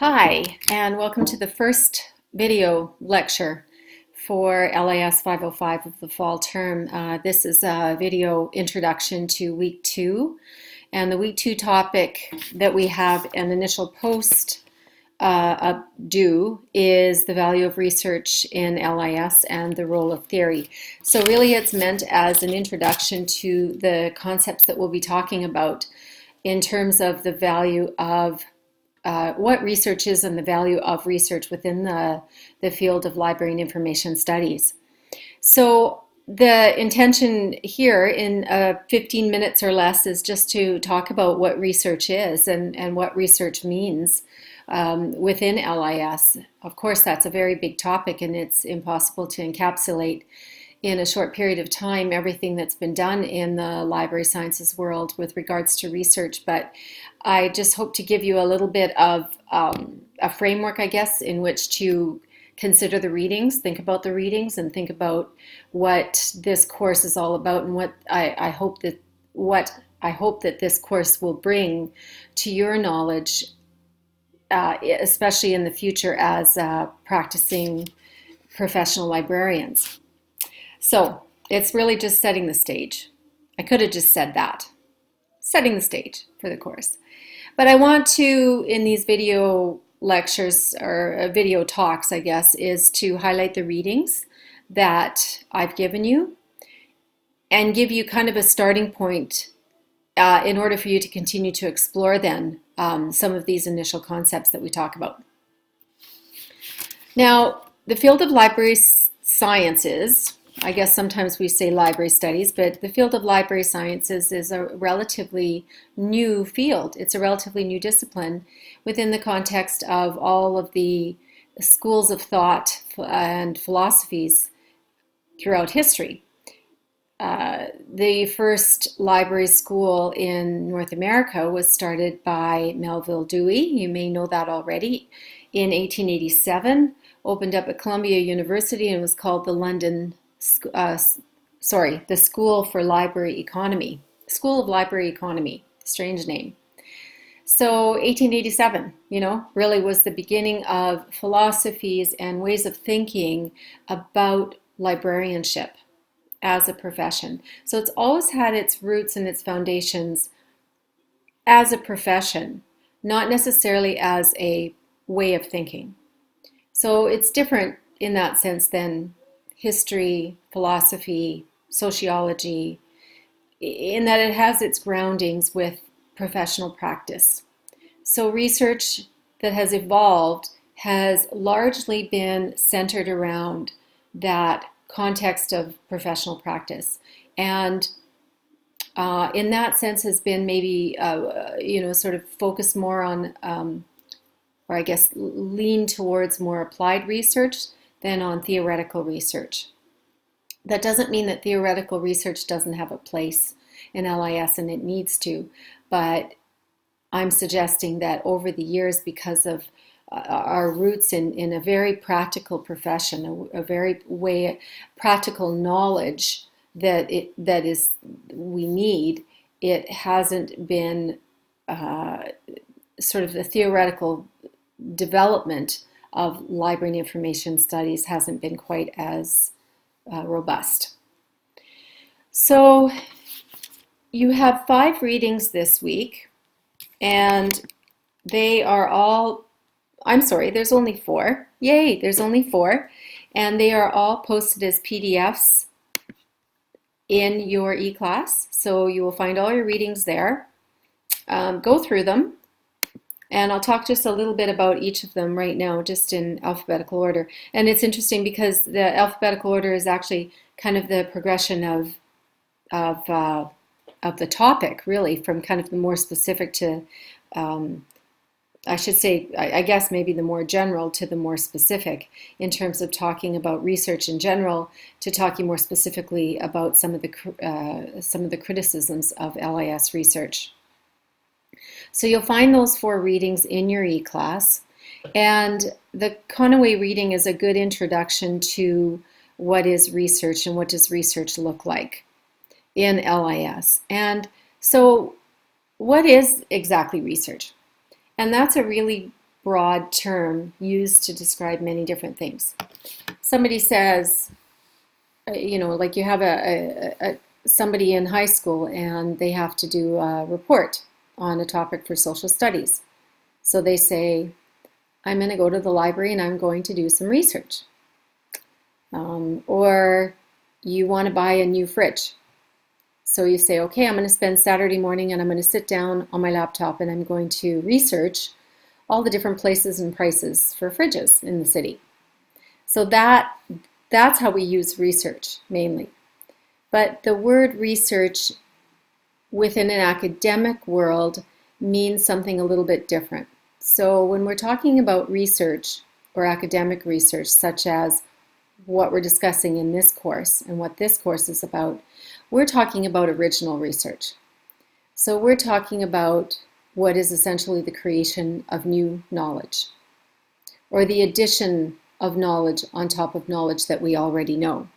Hi, and welcome to the first video lecture for LAS 505 of the fall term. This is a video introduction to week 2, and the week 2 topic that we have an initial post due is the value of research in LIS and the role of theory. So really it's meant as an introduction to the concepts that we'll be talking about in terms of the value of what research is and the value of research within the field of library and information studies. So the intention here in 15 minutes or less is just to talk about what research is and what research means within LIS. Of course, that's a very big topic and it's impossible to encapsulate in a short period of time everything that's been done in the library sciences world with regards to research, but I just hope to give you a little bit of a framework, I guess, in which to consider the readings, think about the readings, and think about what this course is all about and what I hope that this course will bring to your knowledge, especially in the future as practicing professional librarians. So it's really just setting the stage. I could have just said that, setting the stage for the course. But I want to, in these video lectures or video talks, I guess, is to highlight the readings that I've given you and give you kind of a starting point in order for you to continue to explore then some of these initial concepts that we talk about. Now, the field of library sciences, I guess sometimes we say library studies, but the field of library sciences is a relatively new field. It's a relatively new discipline within the context of all of the schools of thought and philosophies throughout history. The first library school in North America was started by Melville Dewey. You may know that already. In 1887, opened up at Columbia University and was called the the School for Library Economy. School of Library Economy, strange name. So 1887, really was the beginning of philosophies and ways of thinking about librarianship as a profession. So it's always had its roots and its foundations as a profession, not necessarily as a way of thinking. So it's different in that sense than history, philosophy, sociology, in that it has its groundings with professional practice. So research that has evolved has largely been centered around that context of professional practice. And in that sense has been maybe, sort of focused more on, or I guess lean towards more applied research than on theoretical research. That doesn't mean that theoretical research doesn't have a place in LIS, and it needs to, but I'm suggesting that over the years, because of our roots in a very practical profession, a very practical knowledge that we need, it hasn't been sort of the theoretical development of library and information studies hasn't been quite as robust. So you have 5 readings this week, and they are all, I'm sorry, there's only 4. Yay, there's only 4. And they are all posted as PDFs in your e-class. So you will find all your readings there. Go through them. And I'll talk just a little bit about each of them right now, just in alphabetical order. And it's interesting because the alphabetical order is actually kind of the progression of the topic, really, from kind of the more specific to, I should say, I guess maybe the more general to the more specific, in terms of talking about research in general, to talking more specifically about some of the criticisms of LIS research. So you'll find those 4 readings in your e-class, and the Conaway reading is a good introduction to what is research and what does research look like in LIS. And so what is exactly research? And that's a really broad term used to describe many different things. Somebody says, like you have somebody in high school and they have to do a report on a topic for social studies. So they say, I'm going to go to the library and I'm going to do some research. Or you want to buy a new fridge. So you say, okay, I'm going to spend Saturday morning and I'm going to sit down on my laptop and I'm going to research all the different places and prices for fridges in the city. So that's how we use research mainly. But the word research within an academic world means something a little bit different. So when we're talking about research or academic research, such as what we're discussing in this course and what this course is about, we're talking about original research. So we're talking about what is essentially the creation of new knowledge, or the addition of knowledge on top of knowledge that we already know.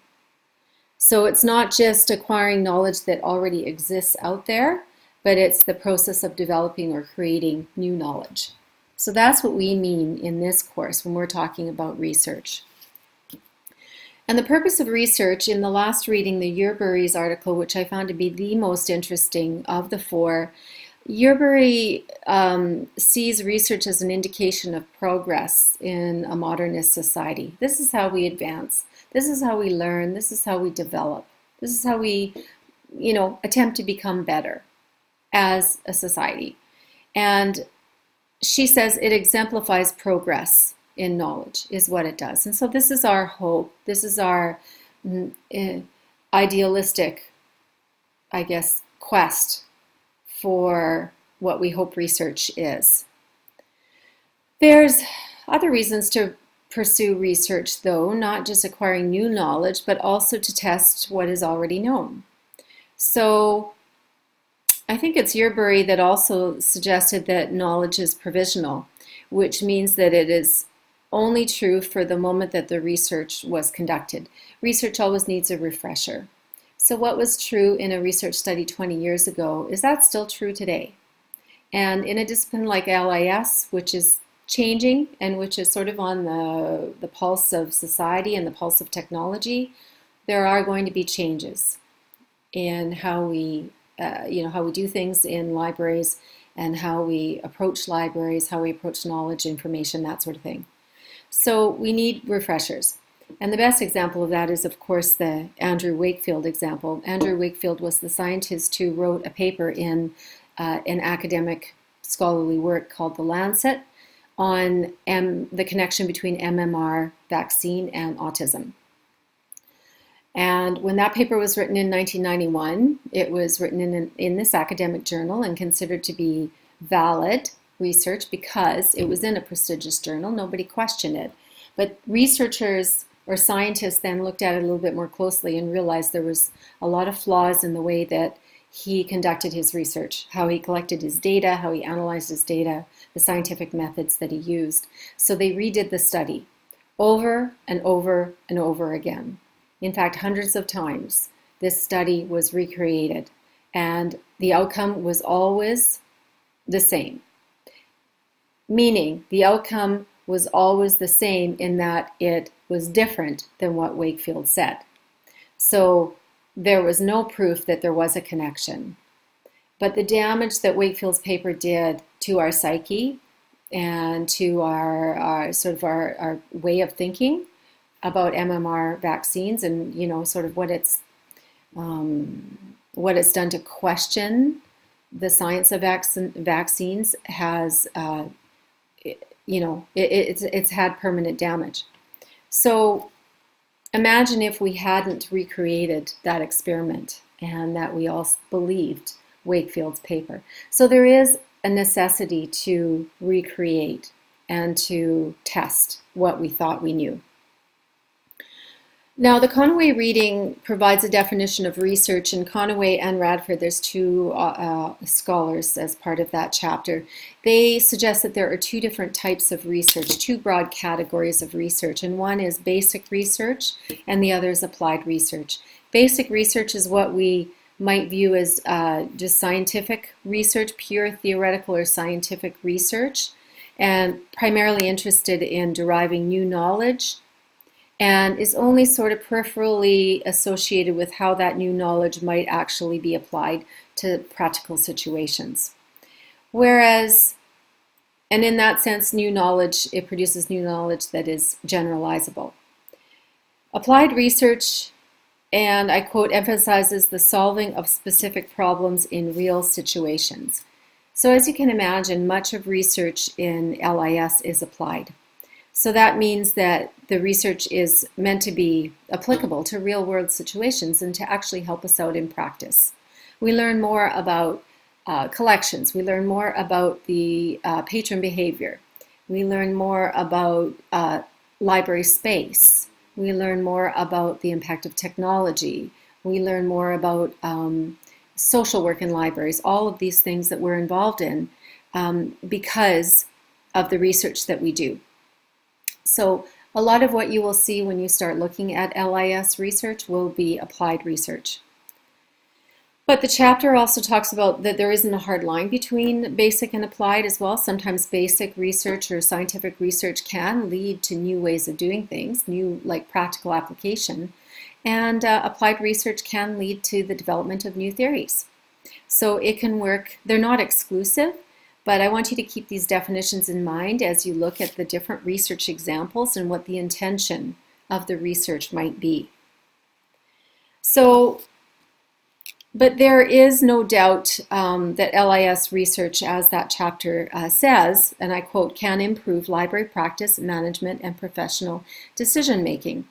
So it's not just acquiring knowledge that already exists out there, but it's the process of developing or creating new knowledge. So that's what we mean in this course when we're talking about research. And the purpose of research, in the last reading, the Yerbury's article, which I found to be the most interesting of the four, Yerbury sees research as an indication of progress in a modernist society. This is how we advance. This is how we learn. This is how we develop. This is how we, attempt to become better as a society. And she says it exemplifies progress in knowledge, is what it does. And so this is our hope. This is our idealistic, quest for what we hope research is. There's other reasons to pursue research, though, not just acquiring new knowledge, but also to test what is already known. So I think it's Yerbury that also suggested that knowledge is provisional, which means that it is only true for the moment that the research was conducted. Research always needs a refresher. So what was true in a research study 20 years ago, is that still true today? And in a discipline like LIS, which is changing and which is sort of on the pulse of society and the pulse of technology, there are going to be changes in how we do things in libraries and how we approach libraries, how we approach knowledge, information, that sort of thing. So we need refreshers. And the best example of that is, of course, the Andrew Wakefield example. Andrew Wakefield was the scientist who wrote a paper in an academic scholarly work called The Lancet on the connection between MMR vaccine and autism. And when that paper was written in 1991, it was written in this academic journal and considered to be valid research because it was in a prestigious journal. Nobody questioned it. But researchers or scientists then looked at it a little bit more closely and realized there was a lot of flaws in the way that he conducted his research, how he collected his data, how he analyzed his data, the scientific methods that he used. So they redid the study over and over and over again. In fact, hundreds of times this study was recreated, and the outcome was always the same. Meaning the outcome was always the same in that it was different than what Wakefield said. So there was no proof that there was a connection. But the damage that Wakefield's paper did to our psyche and to our way of thinking about MMR vaccines and sort of what it's done to question the science of vaccines has it's had permanent damage. So imagine if we hadn't recreated that experiment and that we all believed Wakefield's paper. So there is a necessity to recreate and to test what we thought we knew. Now, the Conaway reading provides a definition of research, and Conaway and Radford, there's two scholars as part of that chapter. They suggest that there are two different types of research, two broad categories of research, and one is basic research and the other is applied research. Basic research is what we might view as just scientific research, pure theoretical or scientific research. and primarily interested in deriving new knowledge, and is only sort of peripherally associated with how that new knowledge might actually be applied to practical situations. Whereas, and in that sense, new knowledge, it produces new knowledge that is generalizable. Applied research, and I quote, emphasizes the solving of specific problems in real situations. So as you can imagine, much of research in LIS is applied. So that means that the research is meant to be applicable to real-world situations and to actually help us out in practice. We learn more about collections. We learn more about the patron behavior. We learn more about library space. We learn more about the impact of technology. We learn more about social work in libraries, all of these things that we're involved in because of the research that we do. So a lot of what you will see when you start looking at LIS research will be applied research. But the chapter also talks about that there isn't a hard line between basic and applied as well. Sometimes basic research or scientific research can lead to new ways of doing things, new like practical application. And applied research can lead to the development of new theories. So it can work, they're not exclusive, but I want you to keep these definitions in mind as you look at the different research examples and what the intention of the research might be. So, but there is no doubt that LIS research, as that chapter says, and I quote, can improve library practice, management, and professional decision making.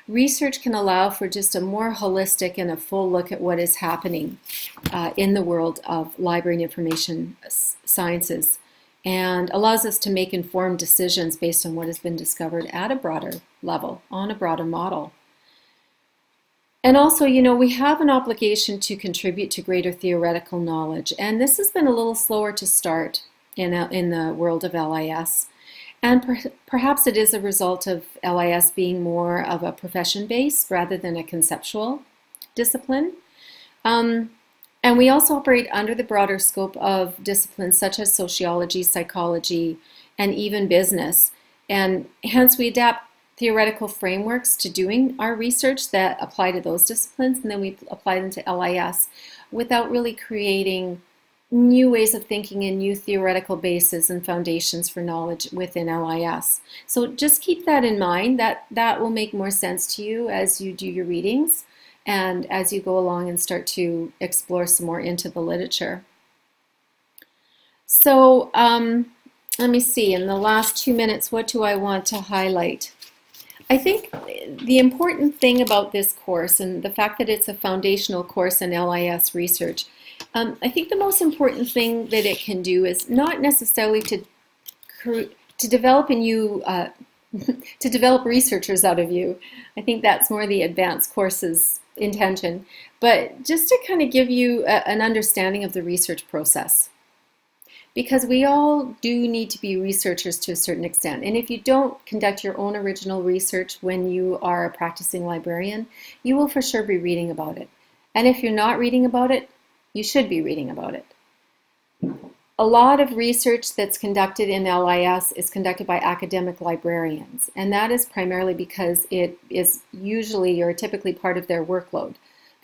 Research can allow for just a more holistic and a full look at what is happening in the world of library and information sciences, and allows us to make informed decisions based on what has been discovered at a broader level, on a broader model. And also, you know, we have an obligation to contribute to greater theoretical knowledge, and this has been a little slower to start in the world of LIS. And perhaps it is a result of LIS being more of a profession-based rather than a conceptual discipline. And we also operate under the broader scope of disciplines such as sociology, psychology, and even business. And hence we adapt theoretical frameworks to doing our research that apply to those disciplines, and then we apply them to LIS without really creating new ways of thinking and new theoretical bases and foundations for knowledge within LIS. So just keep that in mind. That will make more sense to you as you do your readings and as you go along and start to explore some more into the literature. So let me see, in the last 2 minutes, what do I want to highlight? I think the important thing about this course and the fact that it's a foundational course in LIS research, I think the most important thing that it can do is not necessarily to develop in you, to develop researchers out of you. I think that's more the advanced course's intention, but just to kind of give you an understanding of the research process. Because we all do need to be researchers to a certain extent. And if you don't conduct your own original research when you are a practicing librarian, you will for sure be reading about it. And if you're not reading about it, you should be reading about it. A lot of research that's conducted in LIS is conducted by academic librarians. And that is primarily because it is usually or typically part of their workload,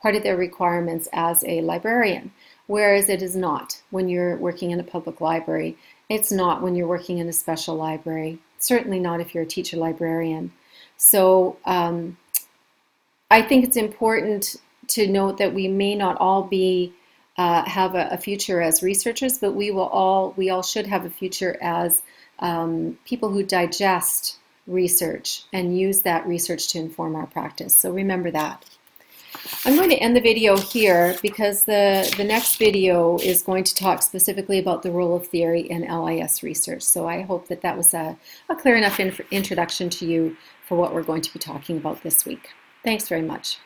part of their requirements as a librarian. Whereas it is not when you're working in a public library. It's not when you're working in a special library. Certainly not if you're a teacher librarian. So I think it's important to note that we may not all be have a future as researchers, but we all should have a future as people who digest research and use that research to inform our practice. So remember that. I'm going to end the video here because the next video is going to talk specifically about the role of theory in LIS research. So I hope that that was a clear enough introduction to you for what we're going to be talking about this week. Thanks very much.